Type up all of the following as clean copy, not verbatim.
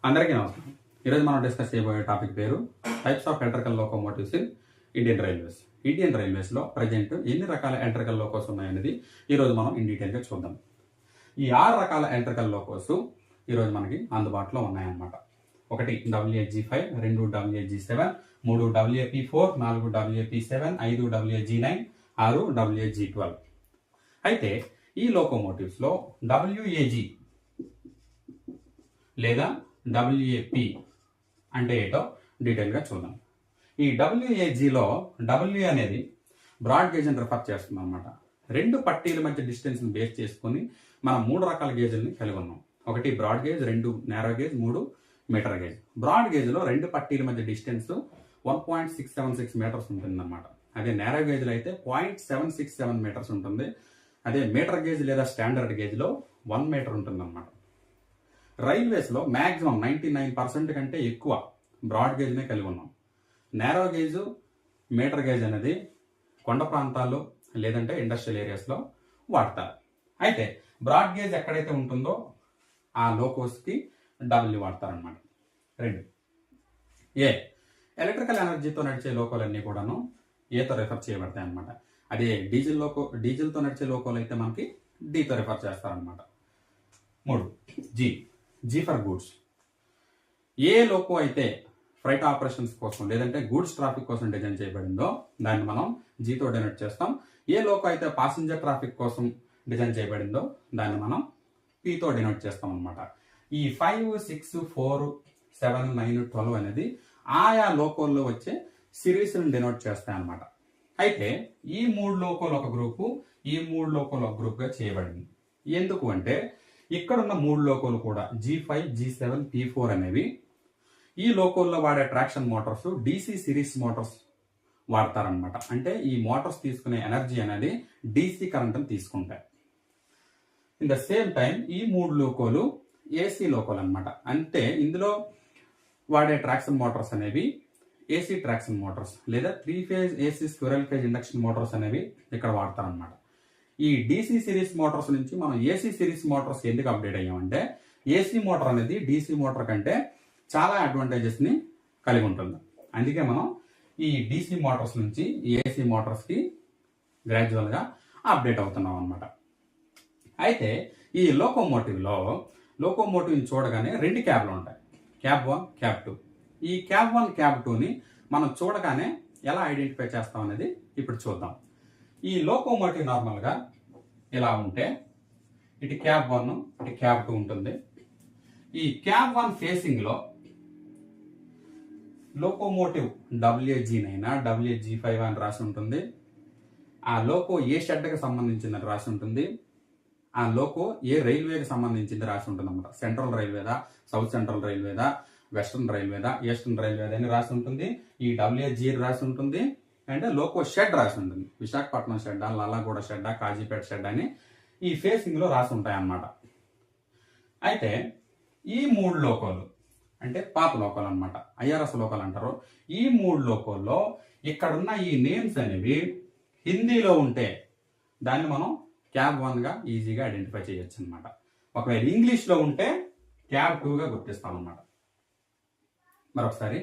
అందరికీ నమస్కారం. ఈరోజు మనం డిస్కస్ చేయబోయే టాపిక్ పేరు types of electrical locomotives in Indian Railways. Indian రైల్వేస్లో ప్రజెంట్ ఎన్ని రకాల ఎలక్ట్రికల్ లోకోస్ ఉన్నాయనేది ఈరోజు మనం ఇన్ డీటెయిల్గా చూద్దాం. ఈ 6 రకాల ఎలక్ట్రికల్ లోకోస్ ఈరోజు మనకి అందుబాటులో ఉన్నాయన్నమాట. 1 WHG5, 2 WHG7, 3 WAP4, 4 WAP7, 5 WHG9, 6 WHG12. అయితే ఈ లోకోమోటివ్స్లో WAG లేదా WAP అంటే ఏంటో డీటెయిల్గా చూద్దాం. ఈ WAGలో W అనేది బ్రాడ్ గేజ్ అని రిఫర్ చేస్తుంది అనమాట. 2 పట్టీల మధ్య డిస్టెన్స్ని బేస్ చేసుకొని మనం 3 రకాల గేజ్ని కలిగి ఉన్నాం. 1 broad gauge, 2 narrow gauge, 3 metre gauge. Broad గేజ్లో 2 పట్టీల మధ్య డిస్టెన్స్ 1.676 మీటర్స్ ఉంటుంది అనమాట. అదే నేరో గేజ్లో అయితే 0.767 మీటర్స్ ఉంటుంది. అదే మీటర్ గేజ్ లేదా స్టాండర్డ్ గేజ్లో 1 మీటర్ ఉంటుంది అనమాట. రైల్వేస్లో మ్యాక్సిమం 99% కంటే ఎక్కువ బ్రాడ్ గేజ్నే కలిగి ఉన్నాం. నేరో గేజు, మీటర్ గేజ్ అనేది కొండ ప్రాంతాల్లో లేదంటే ఇండస్ట్రియల్ ఏరియాస్లో వాడతారు. అయితే బ్రాడ్ గేజ్ ఎక్కడైతే ఉంటుందో ఆ లోకోస్కి W వాడతారనమాట. 2 ఏ ఎలక్ట్రికల్ ఎనర్జీతో నడిచే లోకోలన్నీ కూడాను ఏతో రిఫర్ చేయబడతాయి అనమాట. అదే డీజిల్తో నడిచే లోకోలు అయితే మనకి డీతో రిఫర్ చేస్తారనమాట. 3 జీ ఫర్ గూడ్స్. ఏ లోకో అయితే ఫ్రైట్ ఆపరేషన్స్ కోసం లేదంటే గూడ్స్ ట్రాఫిక్ కోసం డిజైన్ చేయబడిందో దాన్ని మనం జీతో డెనోట్ చేస్తాం. ఏ లోకో అయితే పాసింజర్ ట్రాఫిక్ కోసం డిజైన్ చేయబడిందో దాన్ని మనం పీతో డినోట్ చేస్తాం అనమాట. ఈ 5, 6, 4, 7, 9, 12 అనేది ఆయా లోకోల్లో వచ్చే సిరీస్ని డినోట్ చేస్తాయి అనమాట. అయితే ఈ 3 లోకోలు ఒక గ్రూపు, ఈ 3 లోకోలు ఒక గ్రూప్గా చేయబడింది. ఎందుకు అంటే ఇక్కడున్న 3 లోకోలు కూడా G5, G7, P4 అనేవి ఈ లోకోల్లో వాడే traction motors DC series motors వాడతారనమాట. అంటే ఈ మోటార్స్ తీసుకునే ఎనర్జీ అనేది DC కరెంట్ని తీసుకుంటాయి. ఇన్ ద సేమ్ టైం ఈ 3 లోకోలు AC లోకోలు అనమాట. అంటే ఇందులో వాడే ట్రాక్షన్ మోటార్స్ అనేవి AC ట్రాక్షన్ మోటార్స్ లేదా 3 phase AC squirrel cage induction motors అనేవి ఇక్కడ వాడతారనమాట. ఈ DC సిరీస్ మోటార్స్ నుంచి మనం AC సిరీస్ మోటార్స్ ఎందుకు అప్డేట్ అయ్యామంటే AC మోటార్ అనేది DC మోటార్ కంటే చాలా అడ్వాంటేజెస్ని కలిగి ఉంటుంది. అందుకే మనం ఈ DC మోటార్స్ నుంచి ఈ AC మోటార్స్కి గ్రాడ్యువల్గా అప్డేట్ అవుతున్నాం అనమాట. అయితే ఈ లోకోమోటివ్ని చూడగానే 2 క్యాబ్లు ఉంటాయి, క్యాబ్ 1, క్యాబ్ 2. ఈ క్యాబ్ 1, క్యాబ్ 2ని మనం చూడగానే ఎలా ఐడెంటిఫై చేస్తాం అనేది ఇప్పుడు చూద్దాం. ఈ లోకోమోటివ్ నార్మల్గా ఇలా ఉంటే ఇటు క్యాబ్ 1, ఇటు క్యాబ్ 2 ఉంటుంది. ఈ క్యాబ్ 1 ఫేసింగ్లో లోకోమోటివ్ WG9, WG5 అని రాసి ఉంటుంది. ఆ లోకో ఏ షెడ్కి సంబంధించిందని రాసి ఉంటుంది. ఆ లోకో ఏ రైల్వేకి సంబంధించింది రాసి ఉంటుంది అన్నమాట. సెంట్రల్ రైల్వేదా, సౌత్ సెంట్రల్ రైల్వేదా, వెస్ట్రన్ రైల్వేదా, ఈస్టర్న్ రైల్వేదా అని రాసి ఉంటుంది. ఈ WG రాసి ఉంటుంది. అంటే లోకో షెడ్ రాసి ఉంటుంది. Visakhapatnam shed, Lallaguda shed, Kazipet shed అని ఈ ఫేసింగ్లో రాసి ఉంటాయి అన్నమాట. అయితే ఈ 3 లోకోలు అంటే పాత లోకోలు అనమాట, IRS లోకోలు అంటారు. ఈ 3 లోకోల్లో ఇక్కడున్న ఈ నేమ్స్ అనేవి హిందీలో ఉంటే దాన్ని మనం క్యాబ్ 1గా ఈజీగా ఐడెంటిఫై చేయొచ్చు అనమాట. ఒకవేళ ఇంగ్లీష్లో ఉంటే క్యాబ్ 2గా గుర్తిస్తాం అనమాట. మరొకసారి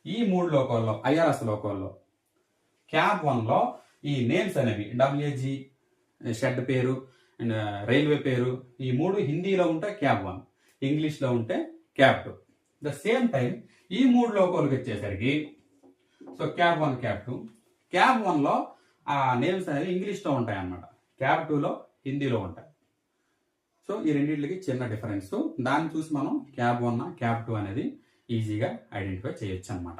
ఈ 3 లోకోల్లో IRS లోకోల్లో క్యాబ్ 1లో ఈ నేమ్స్ అనేవి WG షెడ్ పేరు అండ్ రైల్వే పేరు ఈ 3 హిందీలో ఉంటే క్యాబ్ 1, ఇంగ్లీష్లో ఉంటే క్యాబ్ 2. ద సేమ్ టైం ఈ 3 లోకోలకు వచ్చేసరికి సో క్యాబ్ 1, క్యాబ్ 2. క్యాబ్ 1లో ఆ నేమ్స్ అనేవి ఇంగ్లీష్లో ఉంటాయి అన్నమాట, క్యాబ్ 2లో హిందీలో ఉంటాయి. సో ఈ రెండింటికి చిన్న డిఫరెన్స్. దాన్ని చూసి మనం క్యాబ్ 1, క్యాబ్ 2 అనేది ఈజీగా ఐడెంటిఫై చేయొచ్చు అనమాట.